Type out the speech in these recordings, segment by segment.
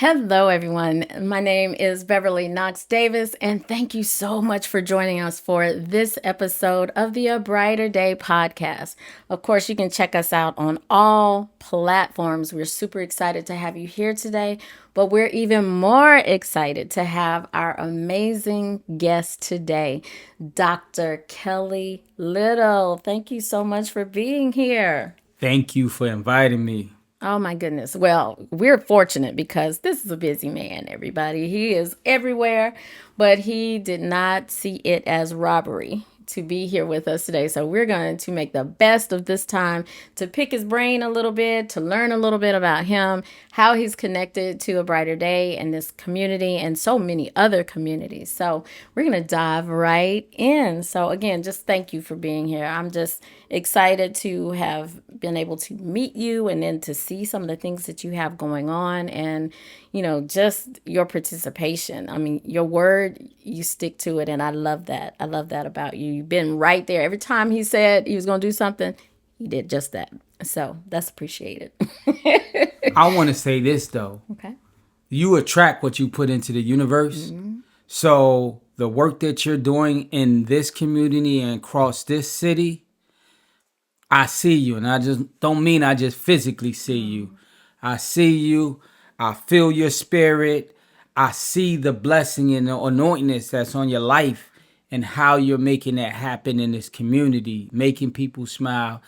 Hello, everyone. My name is Beverly Knox Davis, and thank you so much for joining us for this episode of the A Brighter Day podcast. Of course, you can check us out on all platforms. We're super excited to have you here today, but we're even more excited to have our amazing guest today, Dr. Kelly Little. Thank you so much for being here. Thank you for inviting me. Oh my goodness. Well, we're fortunate because this is a busy man, everybody. He is everywhere, but he did not see it as robbery to be here with us today. So we're going to make the best of this time to pick his brain a little bit, to learn a little bit about him, how he's connected to A Brighter Day and this community and so many other communities. So we're going to dive right in. So again, just thank you for being here. I'm just excited to have been able to meet you and then to see some of the things that you have going on and, just your participation. I mean, your word, you stick to it. And I love that. I love that about you. You've been right there. Every time he said he was going to do something, he did just that. So that's appreciated. I want to say this, though. Okay. You attract what you put into the universe. So the work that you're doing in this community and across this city, I see you. And I just don't mean I just physically see you. I see you. I feel your spirit. I see the blessing and the anointness that's on your life and how you're making that happen in this community, making people smile.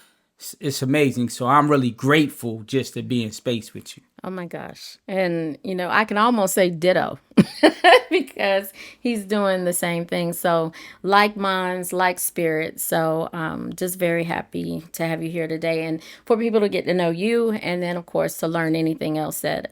It's amazing. So I'm really grateful just to be in space with you. Oh my gosh. And, I can almost say ditto because he's doing the same thing. So, like minds, like spirits. So, just very happy to have you here today and for people to get to know you. And then, of course, to learn anything else that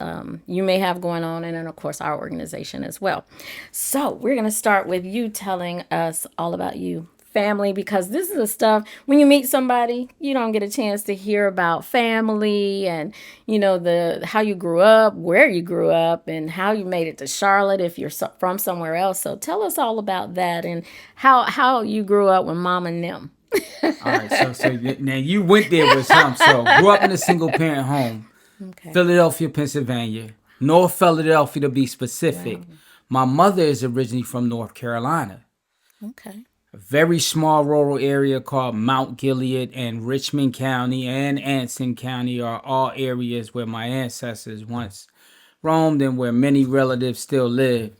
you may have going on. And then, of course, our organization as well. So, we're going to start with you telling us all about you, family, because this is the stuff when you meet somebody you don't get a chance to hear about family and the how you grew up, where you grew up, and how you made it to Charlotte if you're from somewhere else. So tell us all about that and how you grew up with mom and them. All right, so now you went there with some. So grew up in a single parent home, Okay. Philadelphia, Pennsylvania, North Philadelphia to be specific. Wow. My mother is originally from North Carolina, Okay. a very small rural area called Mount Gilead, and Richmond County and Anson County are all areas where my ancestors once roamed and where many relatives still live.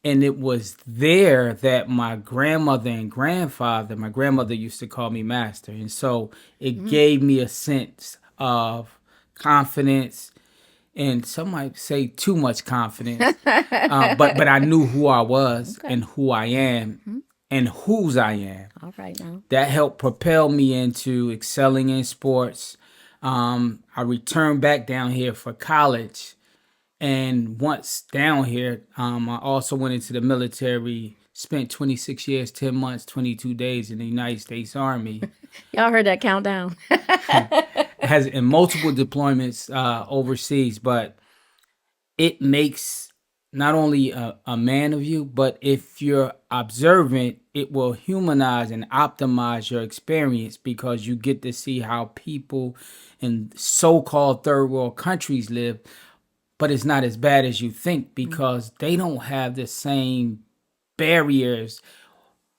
And it was there that my grandmother and grandfather, my grandmother used to call me master. And so it gave me a sense of confidence, and some might say too much confidence. But I knew who I was and who I am and whose I am. All right now. That helped propel me into excelling in sports. I returned back down here for college. And once down here, I also went into the military, spent 26 years, 10 months, 22 days in the United States Army. Y'all heard that countdown. Has in multiple deployments overseas, but it makes not only a man of you, but if you're observant, it will humanize and optimize your experience because you get to see how people in so-called third world countries live, but it's not as bad as you think because they don't have the same barriers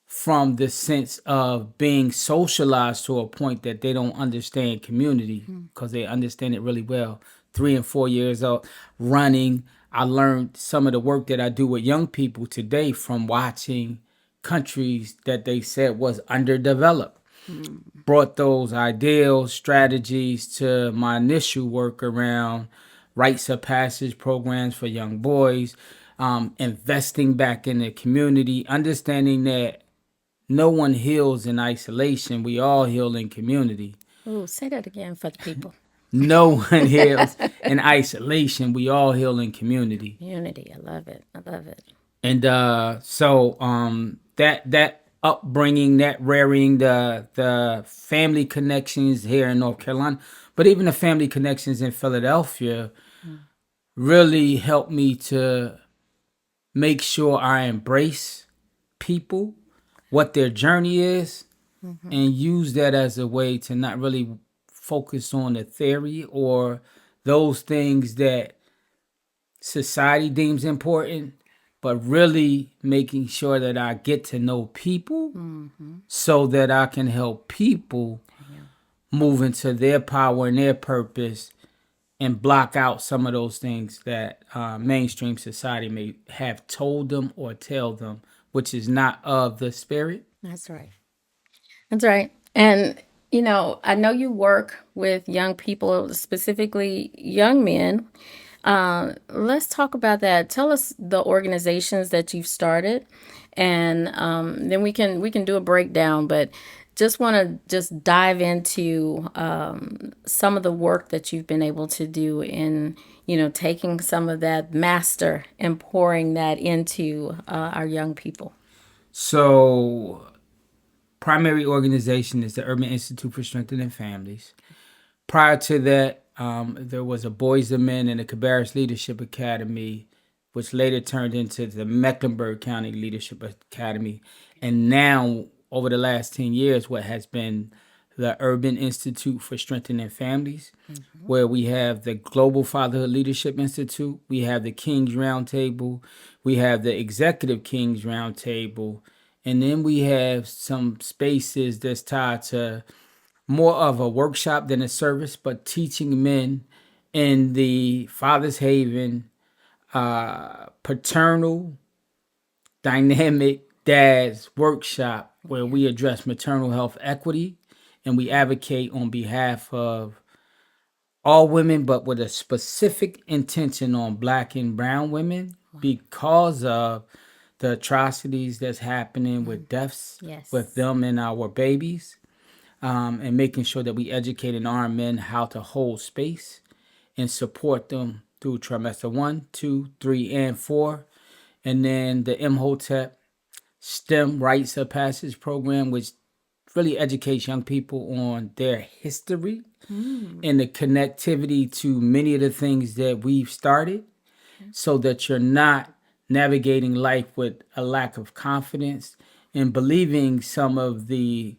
from the sense of being socialized to a point that they don't understand community because they understand it really well. 3 and 4 years old, running. I learned some of the work that I do with young people today from watching countries that they said was underdeveloped. Brought those ideals, strategies to my initial work around rites of passage programs for young boys, investing back in the community, understanding that no one heals in isolation. We all heal in community. Ooh, say that again for the people. No one heals in isolation. We all heal in community. Unity. I love it. I love it. And so that upbringing, that rearing, the family connections here in North Carolina, but even the family connections in Philadelphia really helped me to make sure I embrace people, what their journey is, and use that as a way to not really focus on the theory or those things that society deems important, but really making sure that I get to know people so that I can help people move into their power and their purpose and block out some of those things that mainstream society may have told them or tell them, which is not of the spirit. That's right. That's right. And, I know you work with young people, specifically young men. Let's talk about that. Tell us the organizations that you've started, and then we can do a breakdown. But just want to just dive into some of the work that you've been able to do in taking some of that master and pouring that into our young people. So, primary organization is the Urban Institute for Strengthening Families. Prior to that, there was a Boys and Men and a Cabarrus Leadership Academy, which later turned into the Mecklenburg County Leadership Academy. And now, over the last 10 years, what has been the Urban Institute for Strengthening Families, where we have the Global Fatherhood Leadership Institute, we have the King's Roundtable, we have the Executive King's Roundtable, and then we have some spaces that's tied to more of a workshop than a service, but teaching men in the Father's Haven paternal dynamic dads workshop, where we address maternal health equity and we advocate on behalf of all women, but with a specific intention on Black and brown women because of the atrocities that's happening with deaths Yes. with them and our babies, and making sure that we educate and arm men how to hold space and support them through trimester 1, 2, 3, and 4. And then the MHOTEP STEM Rites of Passage program, which really educates young people on their history and the connectivity to many of the things that we've started, so that you're not navigating life with a lack of confidence and believing some of the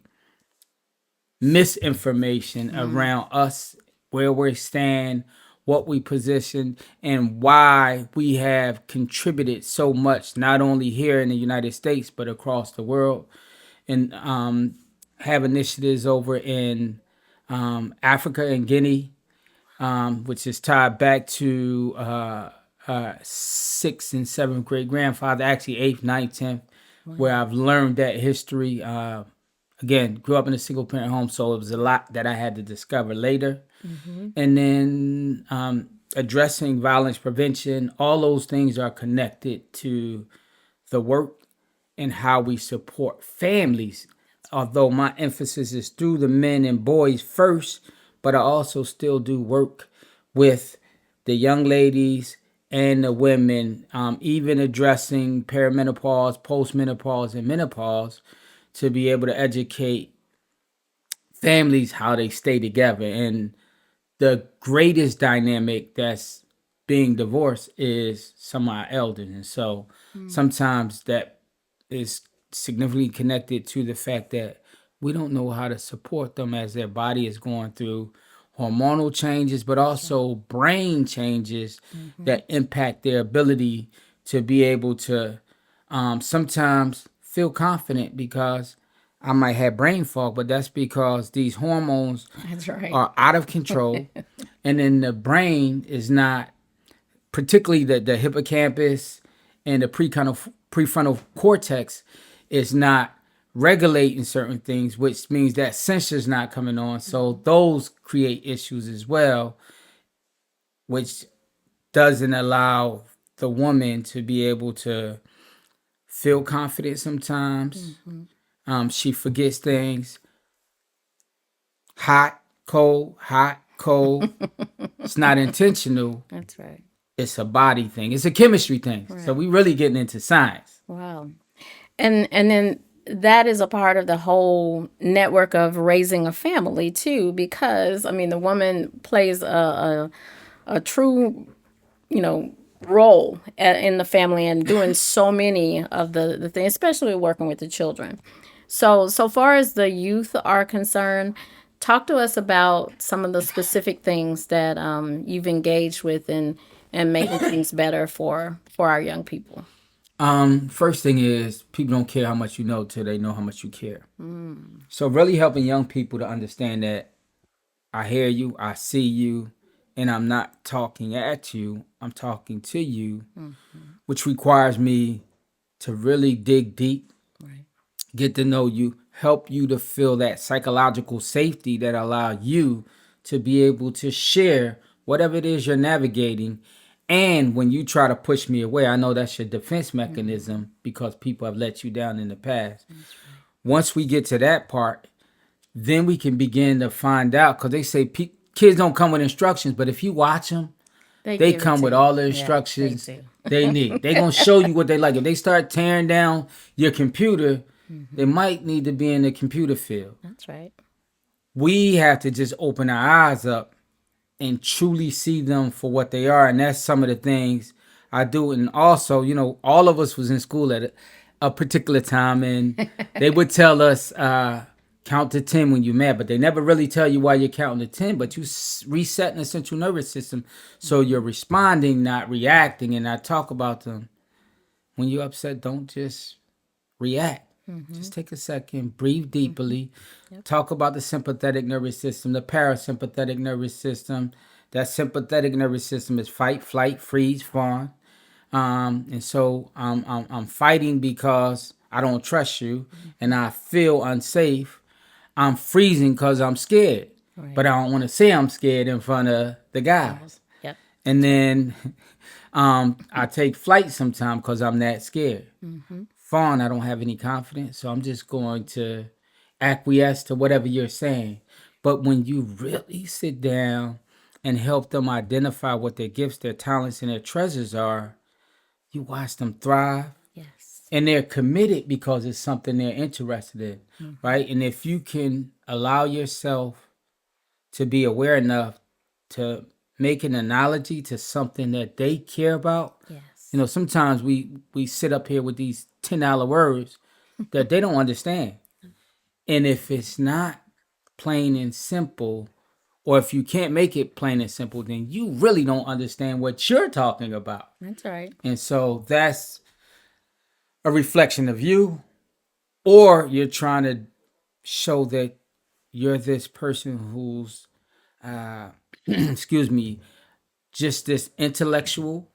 misinformation around us, where we stand, what we position, and why we have contributed so much, not only here in the United States, but across the world. And have initiatives over in Africa and Guinea, which is tied back to sixth and seventh great grandfather, actually eighth, ninth, tenth, where I've learned that history. Again, grew up in a single parent home, so it was a lot that I had to discover later. And then addressing violence prevention, all those things are connected to the work and how we support families. Although my emphasis is through the men and boys first, but I also still do work with the young ladies and the women, even addressing perimenopause, postmenopause, and menopause, to be able to educate families how they stay together. And the greatest dynamic that's being divorced is some of our elders. And so sometimes that is significantly connected to the fact that we don't know how to support them as their body is going through hormonal changes, but also brain changes that impact their ability to be able to sometimes feel confident, because I might have brain fog, but that's because these hormones That's right. are out of control. And then the brain is not, particularly the hippocampus and the prefrontal cortex, is not regulating certain things, which means that sensor's not coming on. So those create issues as well, which doesn't allow the woman to be able to feel confident sometimes. She forgets things. Hot, cold, hot, cold. It's not intentional. That's right. It's a body thing. It's a chemistry thing. Right. So we really getting into science. Wow. And then that is a part of the whole network of raising a family too, because I mean the woman plays a true, role in the family and doing so many of the things, especially working with the children. So far as the youth are concerned, talk to us about some of the specific things that you've engaged with, and and making things better for our young people? First thing is people don't care how much you know till they know how much you care. So really helping young people to understand that I hear you, I see you, and I'm not talking at you, I'm talking to you, which requires me to really dig deep, Right. get to know you, help you to feel that psychological safety that allow you to be able to share whatever it is you're navigating. And when you try to push me away, I know that's your defense mechanism because people have let you down in the past. That's right. Once we get to that part, then we can begin to find out because they say kids don't come with instructions, but if you watch them, They they give it come to with you. all the Yeah, they instructions do. they need. They gonna show you what they like. If they start tearing down your computer, they might need to be in the computer field. That's right. We have to just open our eyes up and truly see them for what they are, and that's some of the things I do. And also, all of us was in school at a particular time, and they would tell us count to 10 when you're mad, but they never really tell you why you're counting to 10. But you resetting the central nervous system, so you're responding, not reacting. And I talk about them when you're upset. Don't just react. Just take a second, breathe deeply, Yep. talk about the sympathetic nervous system, the parasympathetic nervous system. That sympathetic nervous system is fight, flight, freeze, fawn. And so I'm fighting because I don't trust you and I feel unsafe. I'm freezing because I'm scared, Right. but I don't want to say I'm scared in front of the guys. Yep. And then I take flight sometimes because I'm that scared. Fawn, I don't have any confidence, so I'm just going to acquiesce to whatever you're saying. But when you really sit down and help them identify what their gifts, their talents, and their treasures are, you watch them thrive, Yes. and they're committed because it's something they're interested in, right? And if you can allow yourself to be aware enough to make an analogy to something that they care about, Yes. sometimes we sit up here with these 10-dollar words that they don't understand. And if it's not plain and simple, or if you can't make it plain and simple, then you really don't understand what you're talking about. That's right. And so that's a reflection of you, or you're trying to show that you're this person who's, excuse me, just this intellectual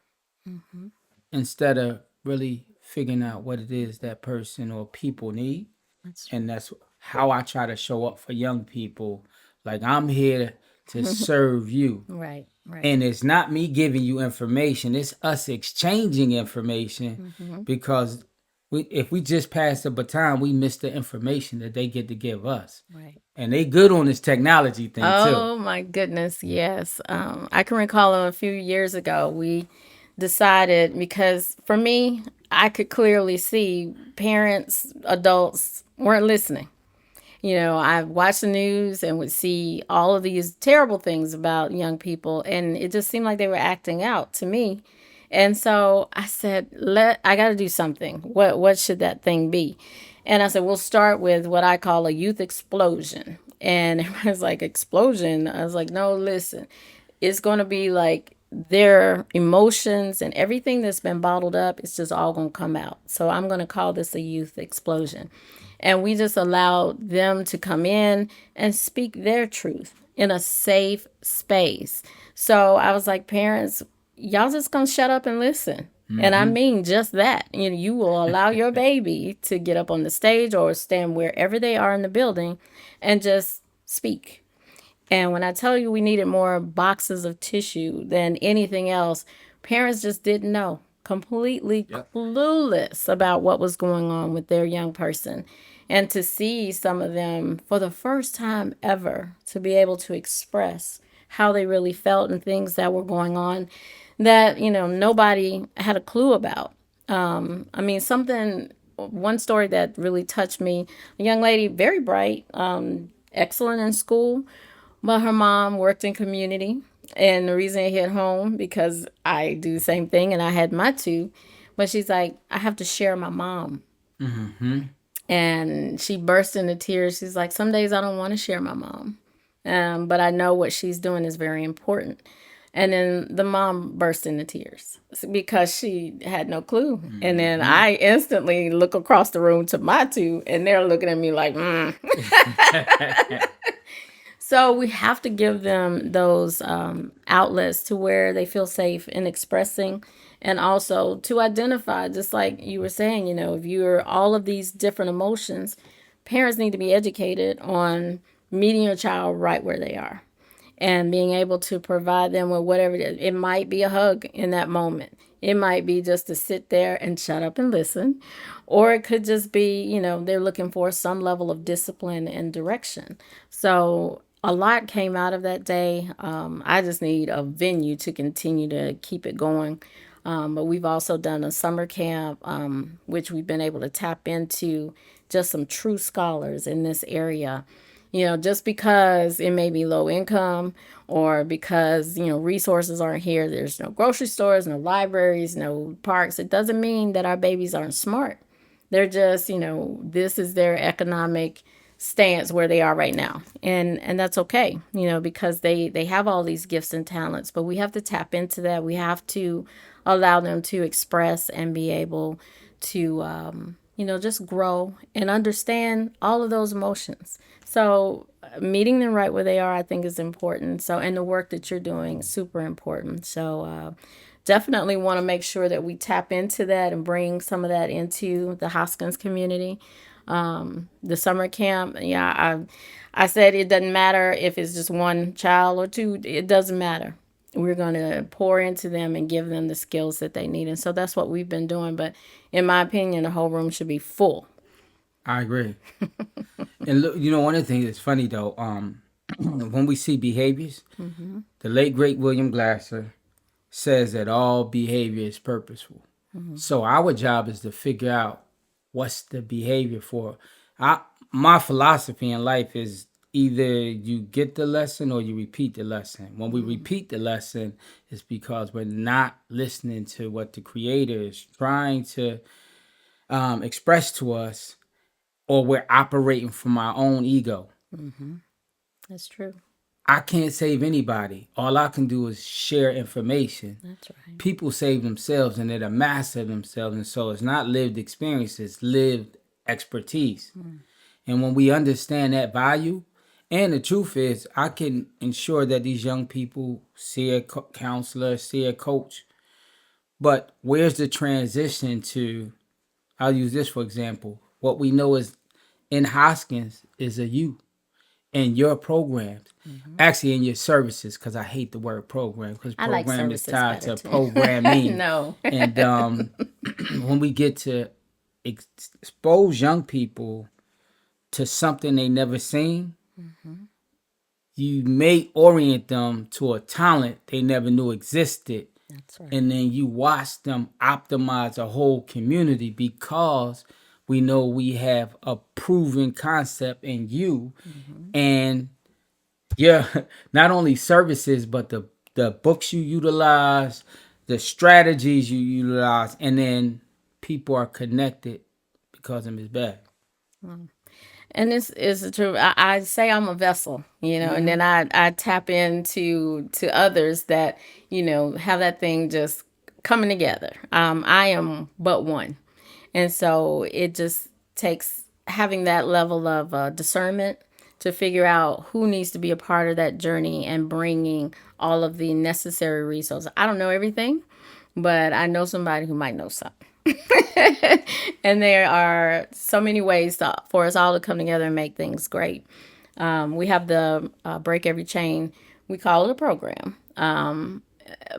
instead of really figuring out what it is that person or people need. That's And that's how I try to show up for young people. Like, I'm here to serve you. right. Right. And it's not me giving you information, it's us exchanging information because if we just pass the baton, we miss the information that they get to give us. Right. And they good on this technology thing too. Oh my goodness, yes. I can recall a few years ago we decided because for me, I could clearly see parents, adults weren't listening. I watched the news and would see all of these terrible things about young people, and it just seemed like they were acting out to me. And so I said, I got to do something. What should that thing be? And I said, we'll start with what I call a youth explosion. And everybody's like, explosion? I was like, no, listen, it's going to be like their emotions and everything that's been bottled up, it's just all going to come out. So I'm going to call this a youth explosion. And we just allowed them to come in and speak their truth in a safe space. So I was like, parents, y'all just gonna shut up and listen. And I mean just that. You will allow your baby to get up on the stage or stand wherever they are in the building and just speak. And when I tell you we needed more boxes of tissue than anything else, parents just didn't know, completely clueless about what was going on with their young person. And to see some of them for the first time ever to be able to express how they really felt and things that were going on that, nobody had a clue about. One story that really touched me, a young lady, very bright, excellent in school, but her mom worked in community. And the reason it hit home, because I do the same thing and I had my two, but she's like, I have to share my mom. And she burst into tears. She's like, some days I don't want to share my mom. But I know what she's doing is very important. And then the mom burst into tears because she had no clue. And then I instantly look across the room to my two, and they're looking at me like, mm. So we have to give them those outlets to where they feel safe in expressing, and also to identify, just like you were saying, if you're all of these different emotions, parents need to be educated on meeting your child right where they are and being able to provide them with whatever it is. It might be a hug in that moment. It might be just to sit there and shut up and listen. Or it could just be, they're looking for some level of discipline and direction. So a lot came out of that day. I just need a venue to continue to keep it going. But we've also done a summer camp, which we've been able to tap into just some true scholars in this area. Just because it may be low income or because, resources aren't here, there's no grocery stores, no libraries, no parks. It doesn't mean that our babies aren't smart. They're just, this is their economic stance where they are right now. And that's okay, because they have all these gifts and talents, but we have to tap into that. We have to allow them to express and be able to just grow and understand all of those emotions. So meeting them right where they are, I think, is important. So, and the work that you're doing is super important. So definitely want to make sure that we tap into that and bring some of that into the Hoskins community. The summer camp, yeah, I said it doesn't matter if it's just one child or two. It doesn't matter. We're going to pour into them and give them the skills that they need. And so that's what we've been doing. But in my opinion, the whole room should be full. I agree. And look, one of the things that's funny though, when we see behaviors, the late great William Glasser says that all behavior is purposeful. So our job is to figure out what's the behavior for. My philosophy in life is either you get the lesson or you repeat the lesson. When we repeat the lesson, it's because we're not listening to what the creator is trying to express to us, or we're operating from our own ego. That's true. I can't save anybody. All I can do is share information. That's right. People save themselves and they're the master of themselves. And so it's not lived experience, it's lived expertise. And when we understand that value, and the truth is, I can ensure that these young people see a counselor, see a coach. But where's the transition to, I'll use this for example. What we know is in Hoskins is a you in your programs, actually in your services, because I hate the word program, because I like program is services tied better to too. programming. No. And when we get to expose young people to something they never seen, you may orient them to a talent they never knew existed. That's right. And then you watch them optimize a whole community because we know we have a proven concept in you. And yeah, not only services, but the books you utilize, the strategies you utilize, and then people are connected because of Ms. Bag. And this is the truth. I say I'm a vessel, and then I tap into others that, have that thing just coming together. I am but one. And so it just takes having that level of discernment to figure out who needs to be a part of that journey and bringing all of the necessary resources. I don't know everything, but I know somebody who might know something. And there are so many ways for us all to come together and make things great. We have the Break Every Chain. We call it a program.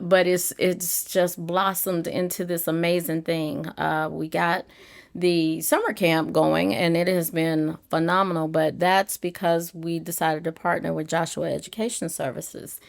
But it's just blossomed into this amazing thing. We got the summer camp going, and it has been phenomenal. But that's because we decided to partner with Joshua Education Services,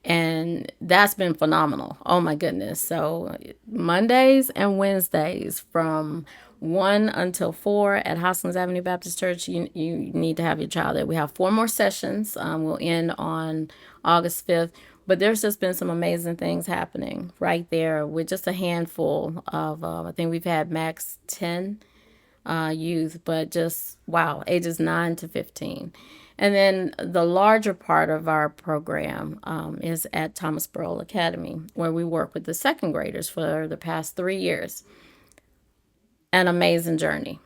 and that's been phenomenal. Oh my goodness! So Mondays and Wednesdays from 1 until 4 at Hoskins Avenue Baptist Church. You need to have your child there. We have 4 more sessions. We'll end on August 5th. But there's just been some amazing things happening right there with just a handful of, I think we've had max 10 youth, but just, wow, ages 9 to 15. And then the larger part of our program is at Thomasboro Academy, where we work with the second graders for the past 3 years. An amazing journey.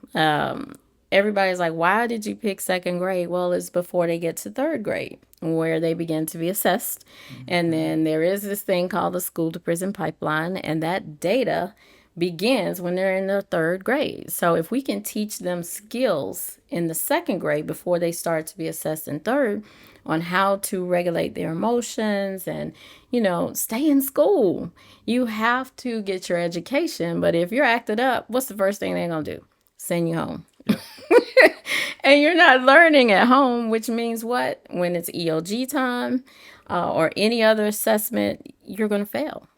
Everybody's like, why did you pick second grade? Well, it's before they get to third grade where they begin to be assessed. And then there is this thing called the school to prison pipeline, and that data begins when they're in their third grade. So if we can teach them skills in the second grade before they start to be assessed in third on how to regulate their emotions and, stay in school. You have to get your education, but if you're acted up, what's the first thing they're going to do? Send you home. And you're not learning at home, which means what? When it's EOG time or any other assessment, you're going to fail.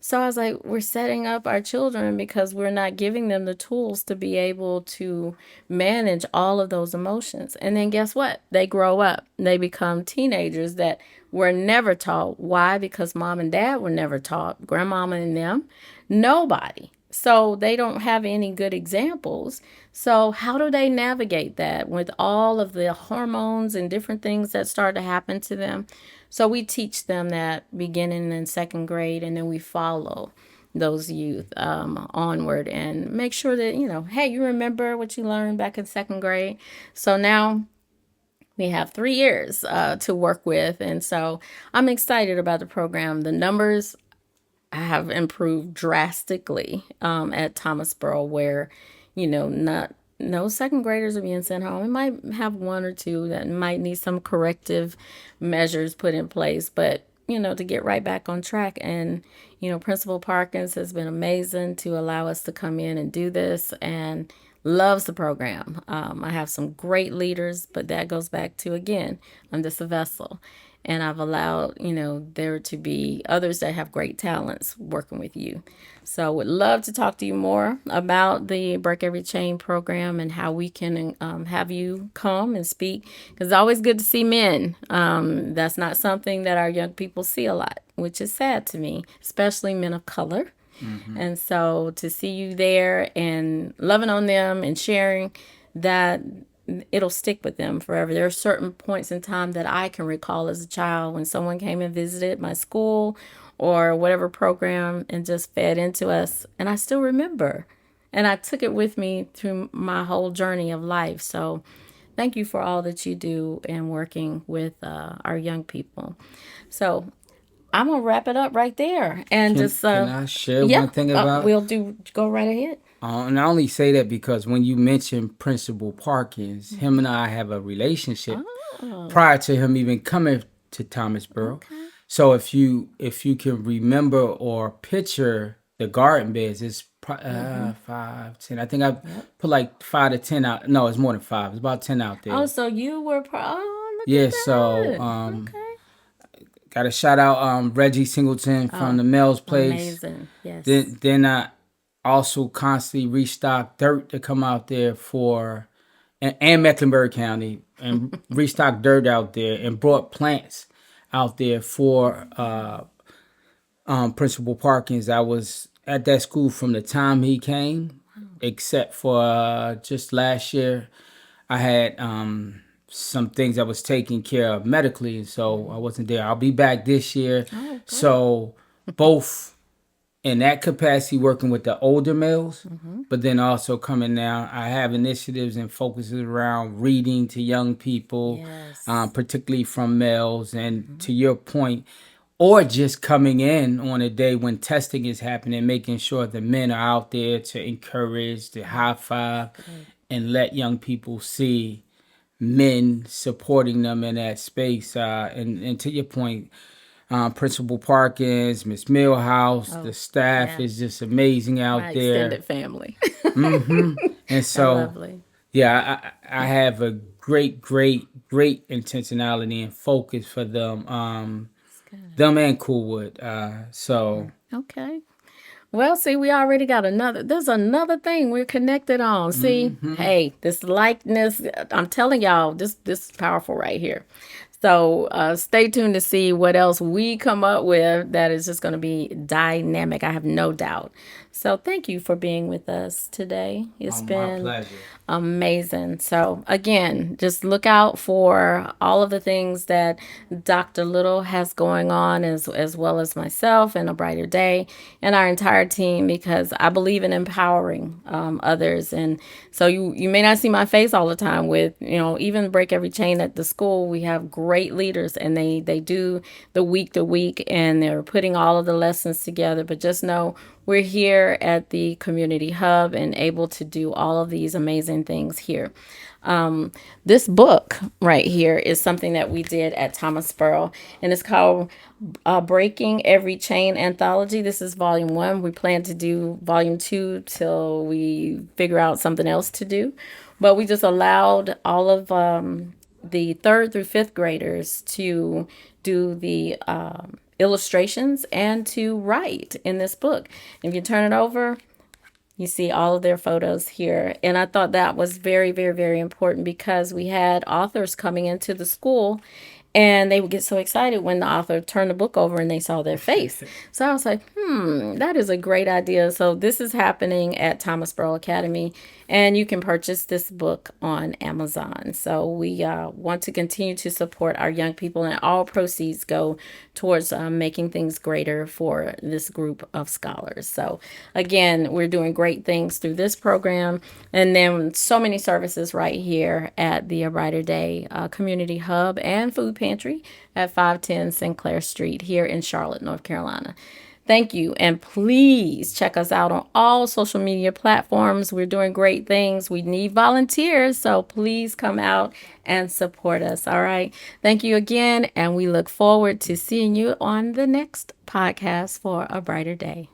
So I was like, we're setting up our children because we're not giving them the tools to be able to manage all of those emotions. And then guess what? They grow up. They become teenagers that were never taught. Why? Because mom and dad were never taught. Grandmama and them. Nobody. So they don't have any good examples. So how do they navigate that with all of the hormones and different things that start to happen to them? So we teach them that beginning in second grade, and then we follow those youth onward and make sure that, hey, you remember what you learned back in second grade. So now we have 3 years to work with. And so I'm excited about the program. The numbers have improved drastically at Thomasboro, where, not no second graders are being sent home. We might have one or two that might need some corrective measures put in place, but to get right back on track. And Principal Parkins has been amazing to allow us to come in and do this, and loves the program. I have some great leaders, but that goes back to, again, I'm just a vessel. And I've allowed, there to be others that have great talents working with you. So would love to talk to you more about the Break Every Chain program and how we can have you come and speak. Because it's always good to see men. That's not something that our young people see a lot, which is sad to me, especially men of color. Mm-hmm. And so to see you there and loving on them and sharing that, it'll stick with them forever. There are certain points in time that I can recall as a child when someone came and visited my school or whatever program and just fed into us. And I still remember. And I took it with me through my whole journey of life. So thank you for all that you do and working with our young people. So I'm going to wrap it up right there. And can I share one thing about go right ahead. And I only say that because when you mentioned Principal Parkins, him and I have a relationship prior to him even coming to Thomasboro. Okay. So if you can remember or picture the garden beds, it's 5, 10. I think I put like 5 to 10 out. No, it's more than 5. It's about 10 out there. Oh, so you were look yeah. At that. So got to shout out Reggie Singleton from the Mel's Place. Amazing. Yes. Then I also constantly restock dirt to come out there for, and Mecklenburg County, and restock dirt out there and brought plants out there for Principal Parkins. I was at that school from the time he came, except for just last year. I had some things I was taking care of medically, so I wasn't there. I'll be back this year. Oh, so both in that capacity, working with the older males, but then also coming down, I have initiatives and focuses around reading to young people, particularly from males. And to your point, or just coming in on a day when testing is happening, making sure the men are out there to encourage, to high five, and let young people see men supporting them in that space. And to your point, Principal Parkins, Miss Millhouse, the staff is just amazing out there. Extended family. And so, I have a great intentionality and focus for them, them and Coolwood. Okay. Well, see, we already got there's another thing we're connected on. See, hey, this likeness, I'm telling y'all, this is powerful right here. So stay tuned to see what else we come up with that is just going to be dynamic. I have no doubt. So thank you for being with us today. It's been my pleasure. Amazing. So, again, just look out for all of the things that Dr. Little has going on, as well as myself and A Brighter Day and our entire team, because I believe in empowering others. And so, you may not see my face all the time with, even Break Every Chain at the school. We have great leaders, and they do the week to week, and they're putting all of the lessons together. But just know we're here at the community hub and able to do all of these amazing things here. This book right here is something that we did at Thomasboro, and it's called Breaking Every Chain Anthology. This is volume 1. We plan to do volume 2 till we figure out something else to do. But we just allowed all of the 3rd through 5th graders to do the illustrations and to write in this book. If you turn it over, you see all of their photos here. And I thought that was very, very, very important, because we had authors coming into the school and they would get so excited when the author turned the book over and they saw their face. So I was like, that is a great idea. So this is happening at Thomasboro Academy, and you can purchase this book on Amazon. So we want to continue to support our young people, and all proceeds go towards making things greater for this group of scholars. So again, we're doing great things through this program, and then so many services right here at the A Brighter Day Community Hub and Food Pantry at 510 Sinclair Street here in Charlotte, North Carolina. Thank you. And please check us out on all social media platforms. We're doing great things. We need volunteers, so please come out and support us. All right. Thank you again. And we look forward to seeing you on the next podcast for A Brighter Day.